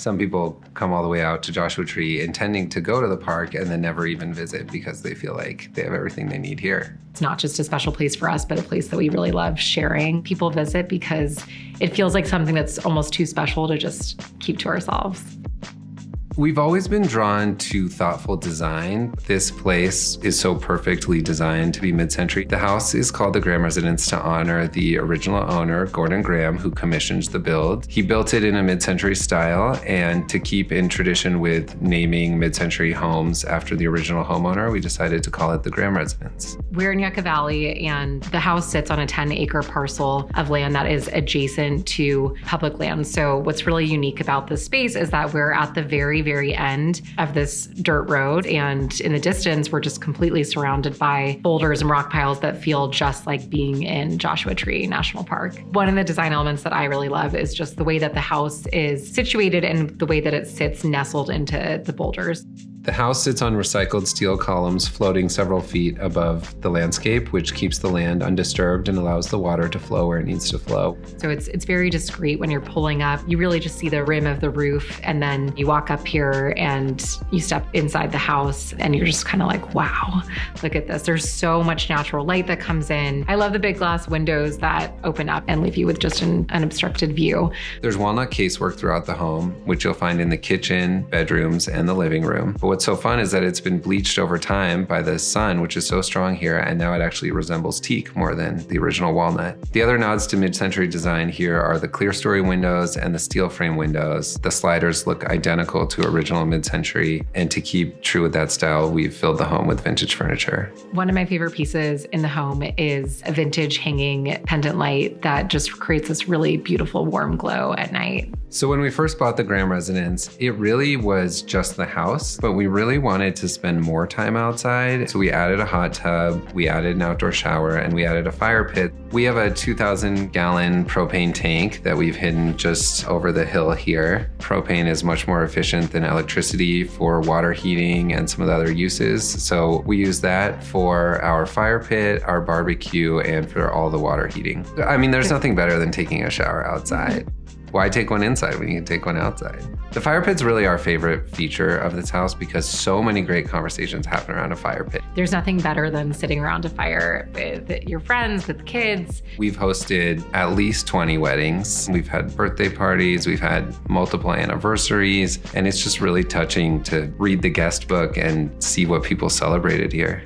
Some people come all the way out to Joshuatree intending to go to the park and then never even visit because they feel like they have everything they need here. It's not just a special place for us, but a place that we really love sharing. People visit because it feels like something that's almost too special to just keep to ourselves. We've always been drawn to thoughtful design. This place is so perfectly designed to be mid-century. The house is called the Graham Residence to honor the original owner, Gordon Graham, who commissioned the build. He built it in a mid-century style, and to keep in tradition with naming mid-century homes after the original homeowner, we decided to call it the Graham Residence. We're in Yucca Valley, and the house sits on a 10-acre parcel of land that is adjacent to public land. So what's really unique about this space is that we're at the very end of this dirt road, and in the distance we're just completely surrounded by boulders and rock piles that feel just like being in Joshuatree National Park. One of the design elements that I really love is just the way that the house is situated and the way that it sits nestled into the boulders. The house sits on recycled steel columns floating several feet above the landscape, which keeps the land undisturbed and allows the water to flow where it needs to flow. So it's very discreet when you're pulling up. You really just see the rim of the roof, and then you walk up here and you step inside the house and you're just kind of like, wow, look at this. There's so much natural light that comes in. I love the big glass windows that open up and leave you with just an unobstructed view. There's walnut casework throughout the home, which you'll find in the kitchen, bedrooms, and the living room. But what's so fun is that it's been bleached over time by the sun, which is so strong here, and now it actually resembles teak more than the original walnut. The other nods to mid-century design here are the clear story windows and the steel frame windows. The sliders look identical to original mid-century, and to keep true with that style, we've filled the home with vintage furniture. One of my favorite pieces in the home is a vintage hanging pendant light that just creates this really beautiful warm glow at night. So when we first bought the Graham Residence, it really was just the house, but we really wanted to spend more time outside. So we added a hot tub, we added an outdoor shower, and we added a fire pit. We have a 2,000-gallon propane tank that we've hidden just over the hill here. Propane is much more efficient than electricity for water heating and some of the other uses. So we use that for our fire pit, our barbecue, and for all the water heating. I mean, there's nothing better than taking a shower outside. Why take one inside when you can take one outside? The fire pit's really our favorite feature of this house because so many great conversations happen around a fire pit. There's nothing better than sitting around a fire with your friends, with kids. We've hosted at least 20 weddings. We've had birthday parties, we've had multiple anniversaries, and it's just really touching to read the guest book and see what people celebrated here.